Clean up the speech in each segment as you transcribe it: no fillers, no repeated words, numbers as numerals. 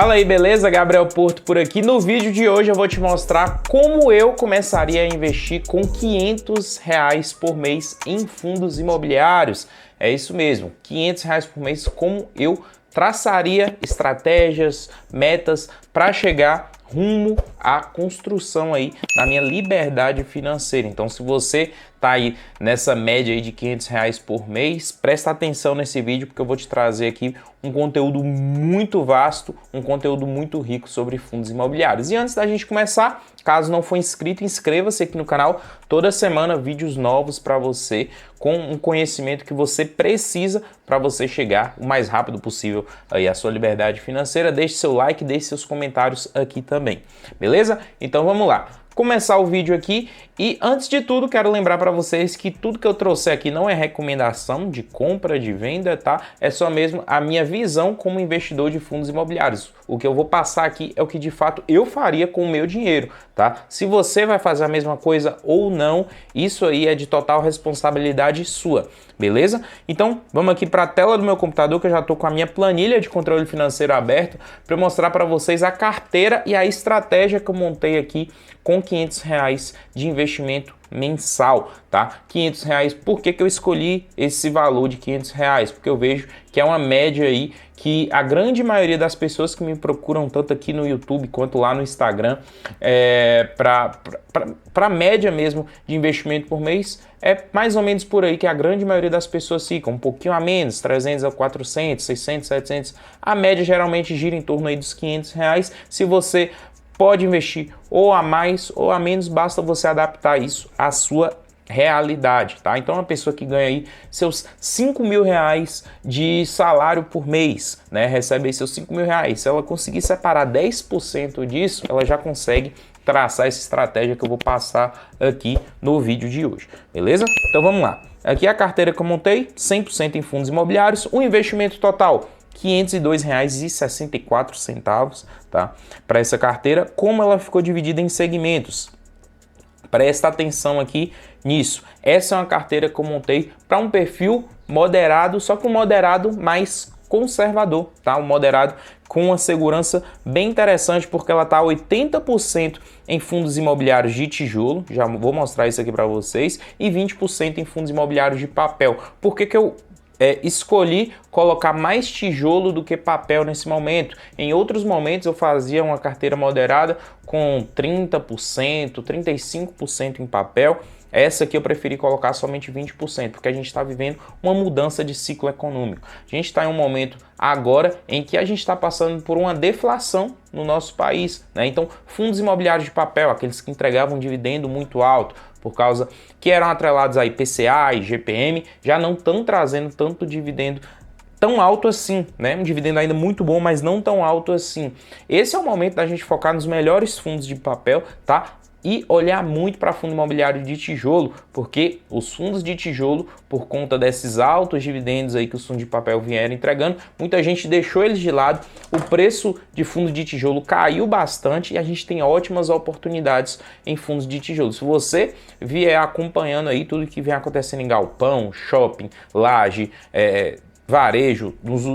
Fala aí, beleza? Gabriel Porto por aqui. No vídeo de hoje eu vou te mostrar como eu começaria a investir com R$ 500 por mês em fundos imobiliários. É isso mesmo, R$ 500 por mês, como eu traçaria estratégias, metas para chegar rumo à construção aí da minha liberdade financeira. Então, se você tá aí nessa média aí de R$ 500 por mês, presta atenção nesse vídeo porque eu vou te trazer aqui um conteúdo muito vasto, um conteúdo muito rico sobre fundos imobiliários. E antes da gente começar, caso não for inscrito, inscreva-se aqui no canal. Toda semana vídeos novos para você com um conhecimento que você precisa para você chegar o mais rápido possível aí à sua liberdade financeira. Deixe seu like, deixe seus comentários aqui também, beleza? Então vamos lá. Começar o vídeo aqui e antes de tudo quero lembrar para vocês que tudo que eu trouxe aqui não é recomendação de compra, de venda, tá? É só mesmo a minha visão como investidor de fundos imobiliários. O que eu vou passar aqui é o que de fato eu faria com o meu dinheiro, tá? Se você vai fazer a mesma coisa ou não, isso aí é de total responsabilidade sua, beleza? Então vamos aqui para a tela do meu computador que eu já estou com a minha planilha de controle financeiro aberta para mostrar para vocês a carteira e a estratégia que eu montei aqui com R$ 500 de investimento mensal, tá? R$ 500, por que eu escolhi esse valor de R$ 500? Porque eu vejo que é uma média aí que a grande maioria das pessoas que me procuram tanto aqui no YouTube quanto lá no Instagram para média mesmo de investimento por mês é mais ou menos por aí que a grande maioria das pessoas fica, um pouquinho a menos, 300 a 400, 600, 700, a média geralmente gira em torno aí dos R$ 500. Se você pode investir ou a mais ou a menos, basta você adaptar isso à sua realidade, tá? Então, uma pessoa que ganha aí seus R$ 5.000 de salário por mês, né? Recebe aí seus R$ 5.000. Se ela conseguir separar 10% disso, ela já consegue traçar essa estratégia que eu vou passar aqui no vídeo de hoje, beleza? Então, vamos lá. Aqui é a carteira que eu montei, 100% em fundos imobiliários, um investimento total R$ 502,64, tá? Para essa carteira, como ela ficou dividida em segmentos. Presta atenção aqui nisso. Essa é uma carteira que eu montei para um perfil moderado, só que um moderado mais conservador, tá? Um moderado com uma segurança bem interessante, porque ela está 80% em fundos imobiliários de tijolo, já vou mostrar isso aqui para vocês, e 20% em fundos imobiliários de papel. Por que eu escolhi colocar mais tijolo do que papel nesse momento? Em outros momentos eu fazia uma carteira moderada com 30%, 35% em papel. Essa aqui eu preferi colocar somente 20%, porque a gente está vivendo uma mudança de ciclo econômico. A gente está em um momento agora em que a gente está passando por uma deflação no nosso país, né? Então, fundos imobiliários de papel, aqueles que entregavam um dividendo muito alto, por causa que eram atrelados a IPCA e GPM, já não estão trazendo tanto dividendo tão alto assim, né? Um dividendo ainda muito bom, mas não tão alto assim. Esse é o momento da gente focar nos melhores fundos de papel, tá? E olhar muito para fundo imobiliário de tijolo, porque os fundos de tijolo, por conta desses altos dividendos aí que os fundos de papel vieram entregando, muita gente deixou eles de lado, o preço de fundo de tijolo caiu bastante e a gente tem ótimas oportunidades em fundos de tijolo. Se você vier acompanhando aí tudo que vem acontecendo em galpão, shopping, laje, varejo,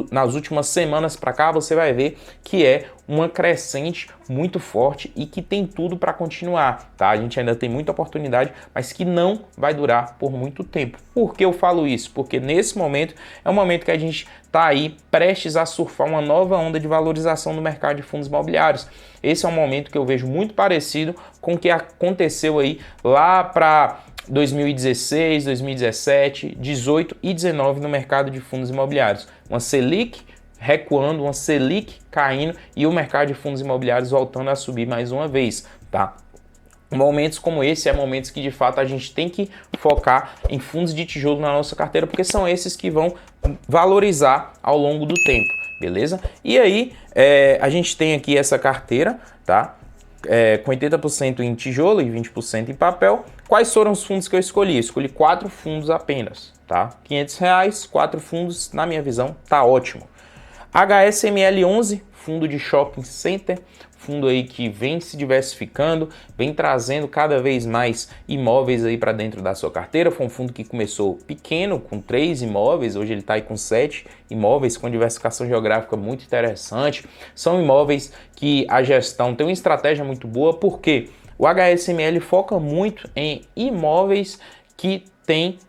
nas últimas semanas para cá, você vai ver que é uma crescente muito forte e que tem tudo para continuar, tá? A gente ainda tem muita oportunidade, mas que não vai durar por muito tempo. Por que eu falo isso? Porque nesse momento é um momento que a gente está aí prestes a surfar uma nova onda de valorização no mercado de fundos imobiliários. Esse é um momento que eu vejo muito parecido com o que aconteceu aí lá para 2016, 2017, 18 e 19 no mercado de fundos imobiliários. Uma Selic recuando, uma Selic caindo e o mercado de fundos imobiliários voltando a subir mais uma vez, tá? Momentos como esse, momentos que de fato a gente tem que focar em fundos de tijolo na nossa carteira, porque são esses que vão valorizar ao longo do tempo, beleza? E aí, a gente tem aqui essa carteira, tá? Com 80% em tijolo e 20% em papel. Quais foram os fundos que eu escolhi? Eu escolhi 4 fundos apenas, tá? R$ 500, 4 fundos, na minha visão, tá ótimo. HSML 11 fundo de shopping center, fundo aí que vem se diversificando, vem trazendo cada vez mais imóveis aí para dentro da sua carteira. Foi um fundo que começou pequeno, com 3 imóveis, hoje ele está aí com 7 imóveis, com diversificação geográfica muito interessante. São imóveis que a gestão tem uma estratégia muito boa, porque o HSML foca muito em imóveis que têm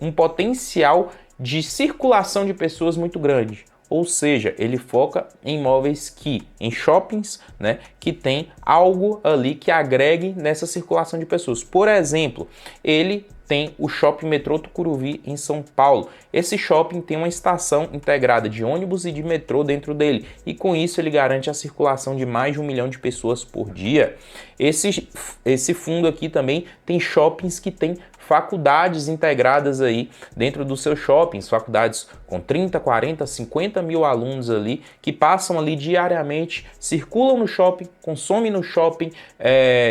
um potencial de circulação de pessoas muito grande. Ou seja, ele foca em imóveis em shoppings, né, que tem algo ali que agregue nessa circulação de pessoas. Por exemplo, ele tem o Shopping Metrô Tucuruvi em São Paulo. Esse shopping tem uma estação integrada de ônibus e de metrô dentro dele, e com isso ele garante a circulação de mais de 1 milhão de pessoas por dia. Esse fundo aqui também tem shoppings que tem faculdades integradas aí dentro dos seus shoppings, faculdades com 30, 40, 50 mil alunos ali, que passam ali diariamente, circulam no shopping, consomem no shopping,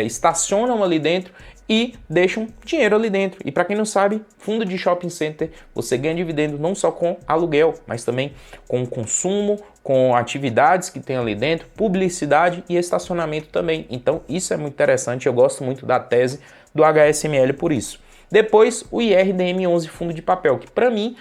estacionam ali dentro e deixam dinheiro ali dentro. E para quem não sabe, fundo de shopping center, você ganha dividendo não só com aluguel, mas também com consumo, com atividades que tem ali dentro, publicidade e estacionamento também. Então isso é muito interessante, eu gosto muito da tese do HSML por isso. Depois, o IRDM11 fundo de papel, que para mim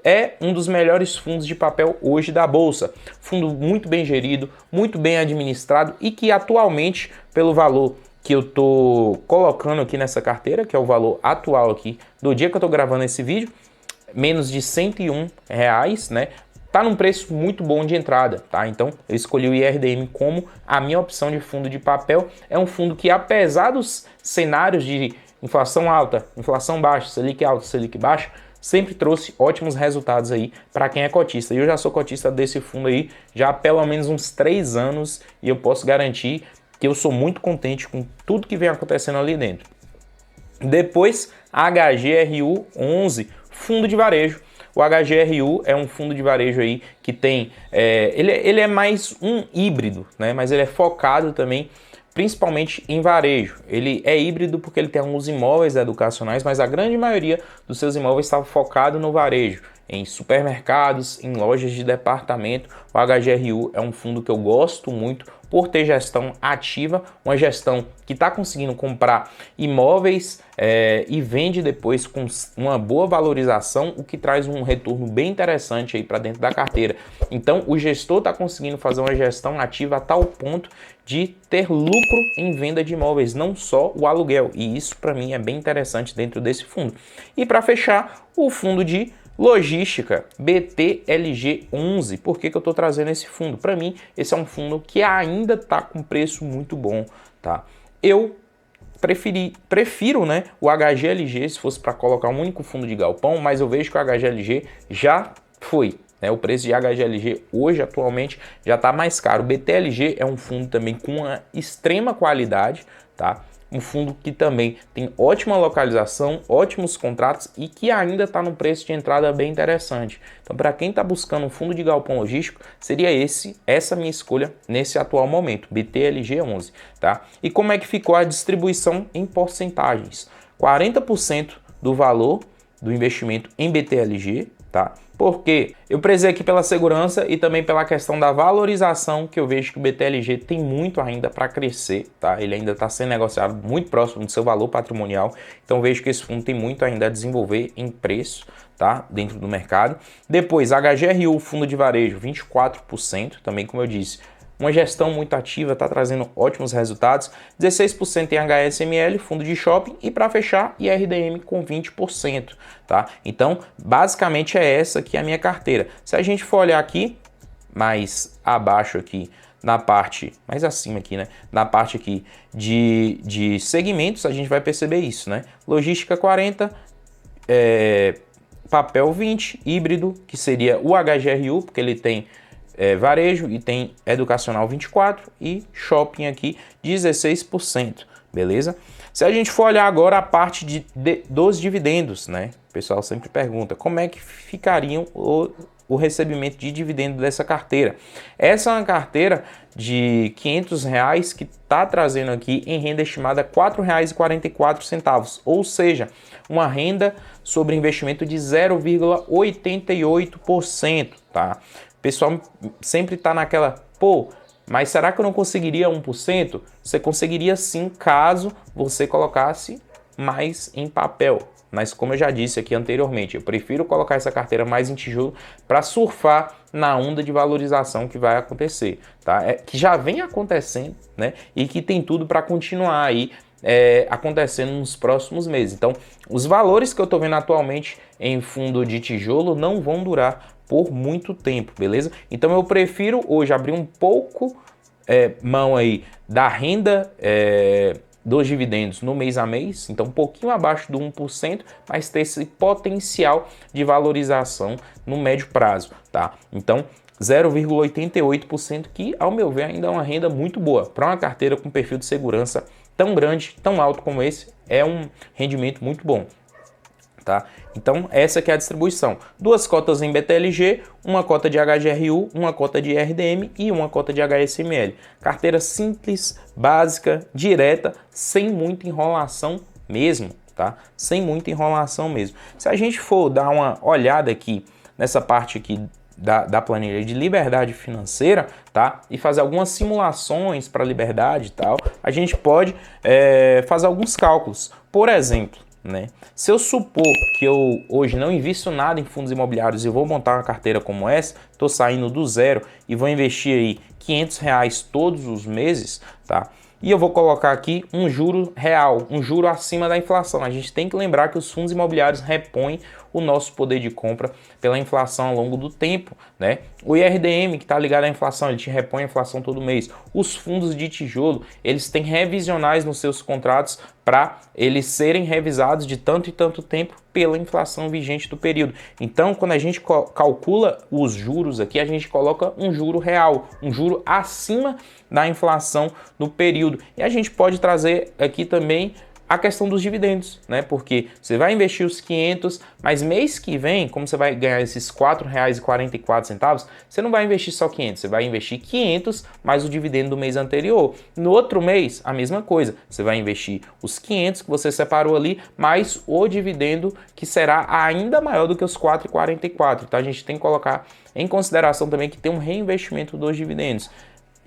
é um dos melhores fundos de papel hoje da Bolsa. Fundo muito bem gerido, muito bem administrado e que atualmente, pelo valor que eu tô colocando aqui nessa carteira, que é o valor atual aqui do dia que eu tô gravando esse vídeo, menos de R$101, né? Tá num preço muito bom de entrada, tá? Então eu escolhi o IRDM como a minha opção de fundo de papel. É um fundo que, apesar dos cenários de inflação alta, inflação baixa, Selic alta, Selic baixa, sempre trouxe ótimos resultados aí para quem é cotista. E eu já sou cotista desse fundo aí já há pelo menos uns 3 anos e eu posso garantir que eu sou muito contente com tudo que vem acontecendo ali dentro. Depois, HGRU 11, fundo de varejo. O HGRU é um fundo de varejo aí que tem, ele é mais um híbrido, né? Mas ele é focado também principalmente em varejo. Ele é híbrido porque ele tem alguns imóveis educacionais, mas a grande maioria dos seus imóveis está focado no varejo, em supermercados, em lojas de departamento. O HGRU é um fundo que eu gosto muito por ter gestão ativa, uma gestão que está conseguindo comprar imóveis e vende depois com uma boa valorização, o que traz um retorno bem interessante aí para dentro da carteira. Então o gestor está conseguindo fazer uma gestão ativa a tal ponto de ter lucro em venda de imóveis, não só o aluguel, e isso para mim é bem interessante dentro desse fundo. E para fechar, o fundo de logística, BTLG11. Por que eu estou trazendo esse fundo? Para mim, esse é um fundo que ainda está com preço muito bom, tá? Eu prefiro, né, o HGLG se fosse para colocar um único fundo de galpão, mas eu vejo que o HGLG já foi, né? O preço de HGLG hoje, atualmente, já está mais caro. O BTLG é um fundo também com uma extrema qualidade, tá? Um fundo que também tem ótima localização, ótimos contratos e que ainda está num preço de entrada bem interessante. Então, para quem está buscando um fundo de galpão logístico, seria essa minha escolha nesse atual momento, BTLG11, tá? E como é que ficou a distribuição em porcentagens? 40% do valor do investimento em BTLG, tá? Porque eu prezei aqui pela segurança e também pela questão da valorização, que eu vejo que o BTLG tem muito ainda para crescer, tá? Ele ainda está sendo negociado muito próximo do seu valor patrimonial, então vejo que esse fundo tem muito ainda a desenvolver em preço, tá? Dentro do mercado. Depois, HGRU, fundo de varejo, 24%, também como eu disse, uma gestão muito ativa, está trazendo ótimos resultados. 16% em HSML, fundo de shopping, e para fechar, IRDM com 20%, tá? Então, basicamente é essa aqui a minha carteira. Se a gente for olhar aqui, mais abaixo aqui, na parte, mais acima aqui, né? Na parte aqui de segmentos, a gente vai perceber isso, né? Logística 40, papel 20, híbrido, que seria o HGRU, porque ele tem varejo e tem educacional 24 e shopping aqui 16%, beleza? Se a gente for olhar agora a parte dos dividendos, né? O pessoal sempre pergunta como é que ficariam o recebimento de dividendo dessa carteira. Essa é uma carteira de R$500 que está trazendo aqui em renda estimada R$ 4,44, ou seja, uma renda sobre investimento de 0,88%, tá? O pessoal sempre está naquela Pô, mas será que eu não conseguiria 1%? Você conseguiria sim, caso você colocasse mais em papel. Mas como eu já disse aqui anteriormente, eu prefiro colocar essa carteira mais em tijolo para surfar na onda de valorização que vai acontecer, tá? Que já vem acontecendo, né? E que tem tudo para continuar aí acontecendo nos próximos meses. Então, os valores que eu estou vendo atualmente em fundo de tijolo não vão durar por muito tempo, beleza? Então, eu prefiro hoje abrir um pouco mão aí da renda dos dividendos no mês a mês, então um pouquinho abaixo do 1%, mas ter esse potencial de valorização no médio prazo, tá? Então, 0,88%, que ao meu ver ainda é uma renda muito boa. Para uma carteira com perfil de segurança tão grande, tão alto como esse, é um rendimento muito bom. Tá? Então essa que é a distribuição. 2 cotas em BTLG, uma cota de HGRU, uma cota de RDM e uma cota de HSML. Carteira simples, básica, direta, sem muita enrolação mesmo, tá? Sem muita enrolação mesmo. Se a gente for dar uma olhada aqui nessa parte aqui da planilha de liberdade financeira, tá? E fazer algumas simulações para liberdade e tal, a gente pode fazer alguns cálculos. Por exemplo, né? Se eu supor que eu hoje não invisto nada em fundos imobiliários e vou montar uma carteira como essa, estou saindo do zero e vou investir aí R$500 todos os meses, tá? E eu vou colocar aqui um juro real, um juro acima da inflação. A gente tem que lembrar que os fundos imobiliários repõem o nosso poder de compra pela inflação ao longo do tempo, né? O IRDM, que está ligado à inflação, ele te repõe a inflação todo mês. Os fundos de tijolo, eles têm revisionais nos seus contratos para eles serem revisados de tanto e tanto tempo pela inflação vigente do período. Então, quando a gente calcula os juros aqui, a gente coloca um juro real, um juro acima da inflação no período. E a gente pode trazer aqui também a questão dos dividendos, né? Porque você vai investir os 500, mas mês que vem, como você vai ganhar esses R$4,44, você não vai investir só 500, você vai investir 500 mais o dividendo do mês anterior. No outro mês, a mesma coisa, você vai investir os 500 que você separou ali, mais o dividendo que será ainda maior do que os R$4,44. Então a gente tem que colocar em consideração também que tem um reinvestimento dos dividendos.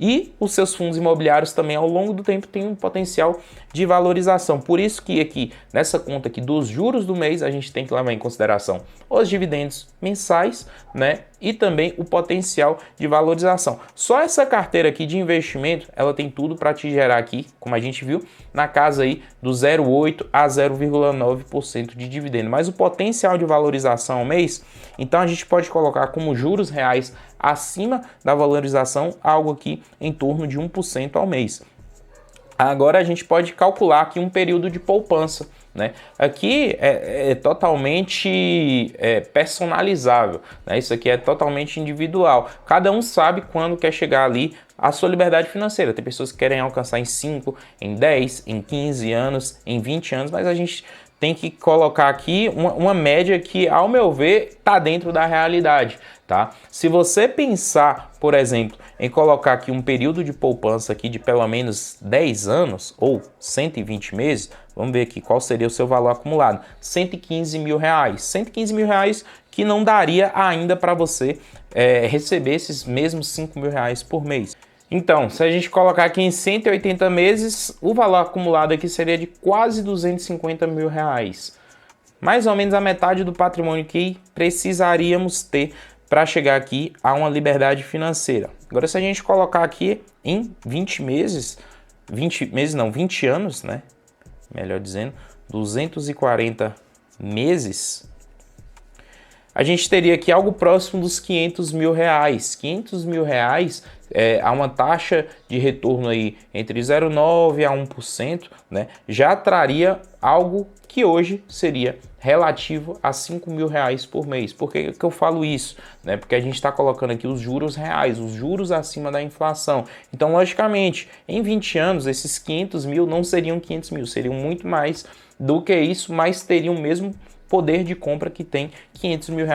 E os seus fundos imobiliários também ao longo do tempo têm um potencial de valorização. Por isso que aqui nessa conta aqui dos juros do mês a gente tem que levar em consideração os dividendos mensais, né? E também o potencial de valorização. Só essa carteira aqui de investimento, ela tem tudo para te gerar aqui, como a gente viu, na casa aí do 0,8 a 0,9% de dividendo. Mas o potencial de valorização ao mês, então a gente pode colocar como juros reais acima da valorização, algo aqui em torno de 1% ao mês. Agora a gente pode calcular aqui um período de poupança, né? Aqui é totalmente personalizável, né? Isso aqui é totalmente individual. Cada um sabe quando quer chegar ali a sua liberdade financeira. Tem pessoas que querem alcançar em 5, em 10, em 15 anos, em 20 anos, mas a gente tem que colocar aqui uma média que, ao meu ver, está dentro da realidade, tá? Se você pensar, por exemplo, em colocar aqui um período de poupança aqui de pelo menos 10 anos ou 120 meses, vamos ver aqui qual seria o seu valor acumulado. R$115 mil. R$115 mil que não daria ainda para você receber esses mesmos R$5 mil por mês. Então, se a gente colocar aqui em 180 meses, o valor acumulado aqui seria de quase R$250 mil. Mais ou menos a metade do patrimônio que precisaríamos ter para chegar aqui a uma liberdade financeira. Agora, se a gente colocar aqui em 20 anos, né? Melhor dizendo, 240 meses, a gente teria aqui algo próximo dos R$500 mil. R$500 mil a uma taxa de retorno aí entre 0,9% a 1%, né? Já traria algo que hoje seria relativo a R$5 mil por mês. Por que eu falo isso? Né? Porque a gente está colocando aqui os juros reais, os juros acima da inflação. Então, logicamente, em 20 anos, esses 500 mil não seriam 500 mil, seriam muito mais do que isso, mas teriam o mesmo poder de compra que tem R$500 mil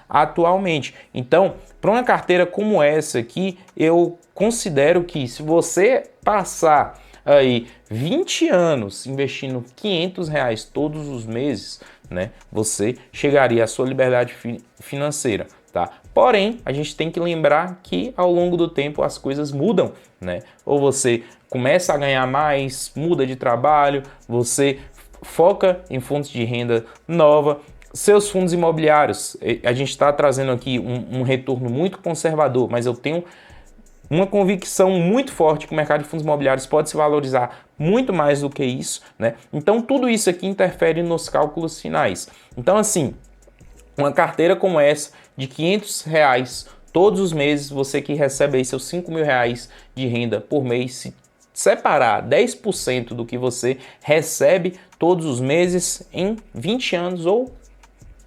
atualmente. Então, para uma carteira como essa aqui, eu considero que se você passar aí 20 anos investindo R$500 todos os meses, né, você chegaria à sua liberdade financeira, tá? Porém, a gente tem que lembrar que ao longo do tempo as coisas mudam, né? Ou você começa a ganhar mais, muda de trabalho, você foca em fontes de renda nova. Seus fundos imobiliários, a gente está trazendo aqui um retorno muito conservador, mas eu tenho uma convicção muito forte que o mercado de fundos imobiliários pode se valorizar muito mais do que isso, né? Então tudo isso aqui interfere nos cálculos finais. Então assim, uma carteira como essa de R$500 todos os meses, você que recebe aí seus R$5.000 de renda por mês, se separar 10% do que você recebe todos os meses em 20 anos ou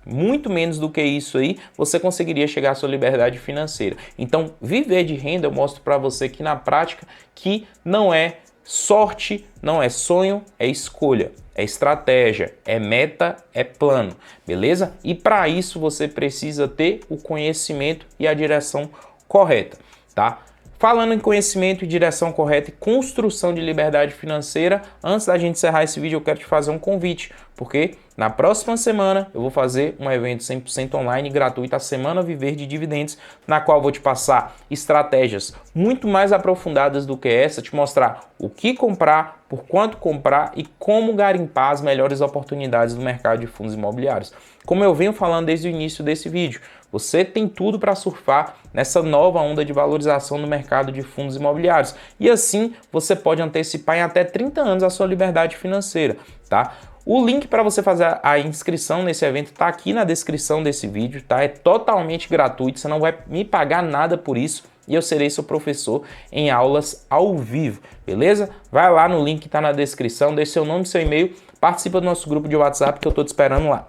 muito menos do que isso aí, você conseguiria chegar à sua liberdade financeira. Então, viver de renda, eu mostro para você que na prática que não é sorte, não é sonho, é escolha, é estratégia, é meta, é plano, beleza? E para isso você precisa ter o conhecimento e a direção correta, tá? Falando em conhecimento e direção correta e construção de liberdade financeira, antes da gente encerrar esse vídeo, eu quero te fazer um convite, porque na próxima semana eu vou fazer um evento 100% online gratuito, a Semana Viver de Dividendos, na qual eu vou te passar estratégias muito mais aprofundadas do que essa, te mostrar o que comprar, por quanto comprar e como garimpar as melhores oportunidades do mercado de fundos imobiliários. Como eu venho falando desde o início desse vídeo, você tem tudo para surfar nessa nova onda de valorização do mercado de fundos imobiliários. E assim você pode antecipar em até 30 anos a sua liberdade financeira, tá? O link para você fazer a inscrição nesse evento está aqui na descrição desse vídeo, tá? É totalmente gratuito, você não vai me pagar nada por isso e eu serei seu professor em aulas ao vivo, beleza? Vai lá no link que está na descrição, deixe seu nome e seu e-mail, participa do nosso grupo de WhatsApp que eu estou te esperando lá.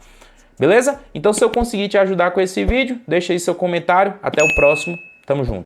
Beleza? Então se eu conseguir te ajudar com esse vídeo, deixa aí seu comentário. Até o próximo. Tamo junto.